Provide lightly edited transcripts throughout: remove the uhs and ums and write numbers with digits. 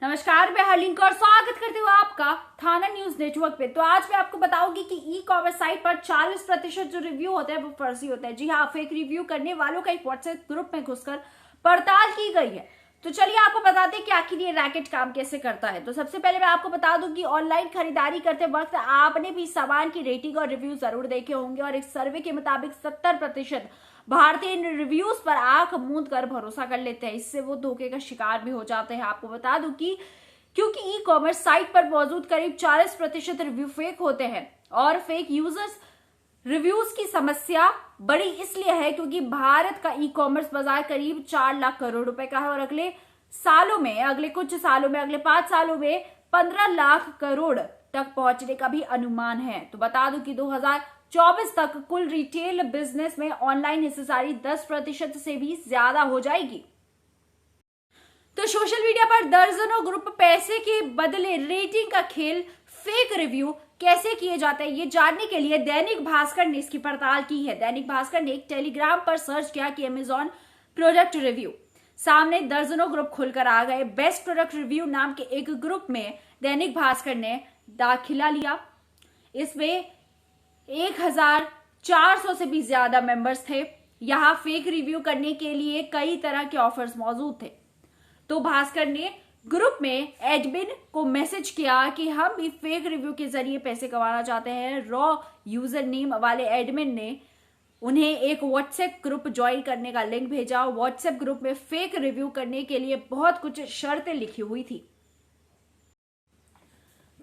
नमस्कार, मैं हरलिंक और स्वागत करती हूँ आपका थाना न्यूज नेटवर्क पे। तो आज मैं आपको बताऊंगी कि ई कॉमर्स साइट पर 40% जो रिव्यू होते हैं वो फर्जी होते हैं। जी हाँ, फेक रिव्यू करने वालों का एक व्हाट्सएप ग्रुप में घुसकर पड़ताल की गई है। तो चलिए आपको बताते हैं कि आखिर ये रैकेट काम कैसे करता है। तो सबसे पहले मैं आपको बता दूं कि ऑनलाइन खरीदारी करते वक्त आपने भी सामान की रेटिंग और रिव्यू जरूर देखे होंगे और एक सर्वे के मुताबिक 70% भारतीय इन रिव्यूज पर आंख मूंद कर भरोसा कर लेते हैं। इससे वो धोखे का शिकार भी हो जाते हैं। आपको बता दूं कि क्योंकि ई कॉमर्स साइट पर मौजूद करीब 40% रिव्यू फेक होते हैं और फेक यूजर्स रिव्यूज की समस्या बड़ी इसलिए है क्योंकि भारत का ई कॉमर्स बाजार करीब 4 लाख करोड़ रुपए का है और अगले कुछ सालों में अगले 5 सालों में 15 लाख करोड़ तक पहुंचने का भी अनुमान है। तो बता दूं कि 2024 तक कुल रिटेल बिजनेस में ऑनलाइन हिस्सेदारी 10% से भी ज्यादा हो जाएगी। तो सोशल मीडिया पर दर्जनों ग्रुप पैसे के बदले रेटिंग का खेल, फेक रिव्यू कैसे किए जाते हैं, ये जानने के लिए दैनिक भास्कर ने इसकी पड़ताल की है। दैनिक भास्कर ने एक टेलीग्राम पर सर्च किया कि अमेजॉन प्रोडक्ट रिव्यू, सामने दर्जनों ग्रुप खुलकर आ गए। बेस्ट प्रोडक्ट रिव्यू नाम के एक ग्रुप में दैनिक भास्कर ने दाखिला लिया। इसमें 1400 से भी ज्यादा मेंबर्स थे। यहां फेक रिव्यू करने के लिए कई तरह के ऑफर्स मौजूद थे। तो भास्कर ने ग्रुप में एडमिन को मैसेज किया कि हम भी फेक रिव्यू के जरिए पैसे कमाना चाहते हैं। रॉ यूजर नेम वाले एडमिन ने उन्हें एक व्हाट्सएप ग्रुप ज्वाइन करने का लिंक भेजा। व्हाट्सएप ग्रुप में फेक रिव्यू करने के लिए बहुत कुछ शर्तें लिखी हुई थी।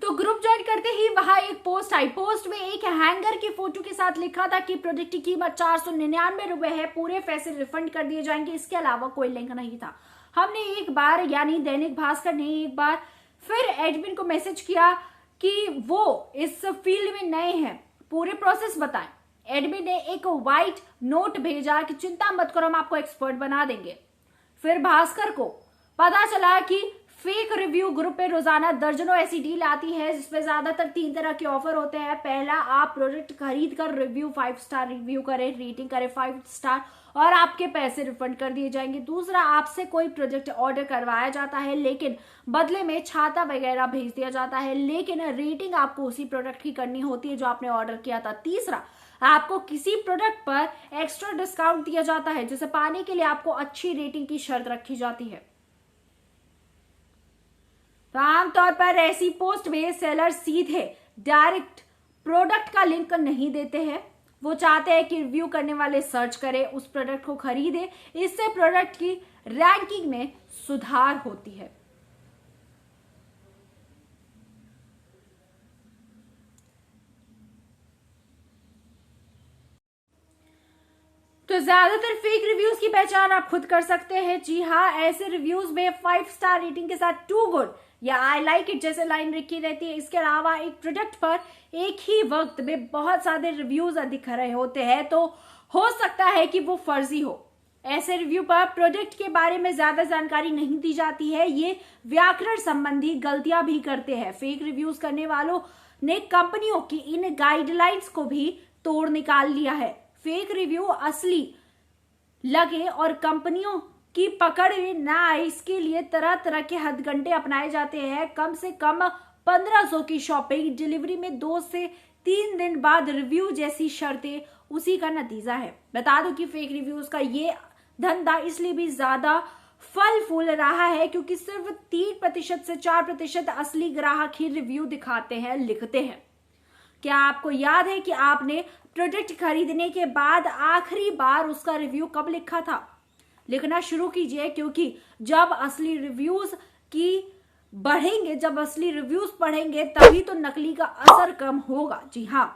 तो ग्रुप ज्वाइन करते ही वहां एक पोस्ट आई। पोस्ट में एक हैंगर की फोटो के साथ लिखा था कि प्रोडक्ट की कीमत 499 रुपए है, पूरे पैसे रिफंड कर दिए जाएंगे। इसके अलावा कोई लिंक नहीं था। हमने एक बार यानी दैनिक भास्कर ने एक बार फिर एडमिन को मैसेज किया कि वो इस फील्ड में नए हैं, पूरे प्रोसेस बताएं। एडमिन ने एक व्हाइट नोट भेजा कि चिंता मत करो, हम आपको एक्सपर्ट बना देंगे। फिर भास्कर को पता चला कि फेक रिव्यू ग्रुप पे रोजाना दर्जनों ऐसी डील आती है जिसमें ज्यादातर 3 तरह के ऑफर होते हैं। पहला, आप प्रोडक्ट खरीद कर रिव्यू 5 स्टार रिव्यू करें, रेटिंग करें 5 स्टार और आपके पैसे रिफंड कर दिए जाएंगे। दूसरा, आपसे कोई प्रोडक्ट ऑर्डर करवाया जाता है लेकिन बदले में छाता वगैरह भेज दिया जाता है, लेकिन रेटिंग आपको उसी प्रोडक्ट की करनी होती है जो आपने ऑर्डर किया था। तीसरा, आपको किसी प्रोडक्ट पर एक्स्ट्रा डिस्काउंट दिया जाता है जिसे पाने के लिए आपको अच्छी रेटिंग की शर्त रखी जाती है। तो आमतौर पर ऐसी पोस्ट में सेलर सीधे डायरेक्ट प्रोडक्ट का लिंक नहीं देते हैं। वो चाहते हैं कि रिव्यू करने वाले सर्च करें, उस प्रोडक्ट को खरीदे। इससे प्रोडक्ट की रैंकिंग में सुधार होती है। तो ज्यादातर फेक रिव्यूज की पहचान आप खुद कर सकते हैं। जी हाँ, ऐसे रिव्यूज में 5 स्टार रेटिंग के साथ टू गुड या आई लाइक इट जैसे लाइन लिखी रहती है। इसके अलावा एक प्रोडक्ट पर एक ही वक्त में बहुत सारे रिव्यूज दिख रहे होते हैं तो हो सकता है कि वो फर्जी हो। ऐसे रिव्यू पर प्रोडक्ट के बारे में ज्यादा जानकारी नहीं दी जाती है। ये व्याकरण संबंधी गलतियां भी करते हैं। फेक रिव्यूज करने वालों ने कंपनियों की इन गाइडलाइंस को भी तोड़ निकाल लिया है। फेक रिव्यू असली लगे और कंपनियों की पकड़ में ना आए, इसके लिए तरह तरह के हथकंडे अपनाए जाते हैं। कम से कम 1500 की शॉपिंग, डिलीवरी में 2 से 3 दिन बाद रिव्यू जैसी शर्तें उसी का नतीजा है। बता दूं कि फेक रिव्यूज का ये धंधा इसलिए भी ज्यादा फल फूल रहा है क्योंकि सिर्फ 3% से 4% असली ग्राहक ही रिव्यू दिखाते हैं, लिखते हैं। क्या आपको याद है कि आपने प्रोडक्ट खरीदने के बाद आखिरी बार उसका रिव्यू कब लिखा था? लिखना शुरू कीजिए क्योंकि जब असली रिव्यूज पढ़ेंगे तभी तो नकली का असर कम होगा। जी हाँ,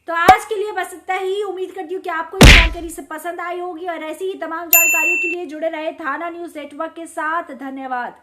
तो आज के लिए बस इतना ही। उम्मीद करती हूँ कि आपको इस जानकारी से पसंद आई होगी और ऐसी ही तमाम जानकारियों के लिए जुड़े रहे थाना न्यूज नेटवर्क के साथ। धन्यवाद।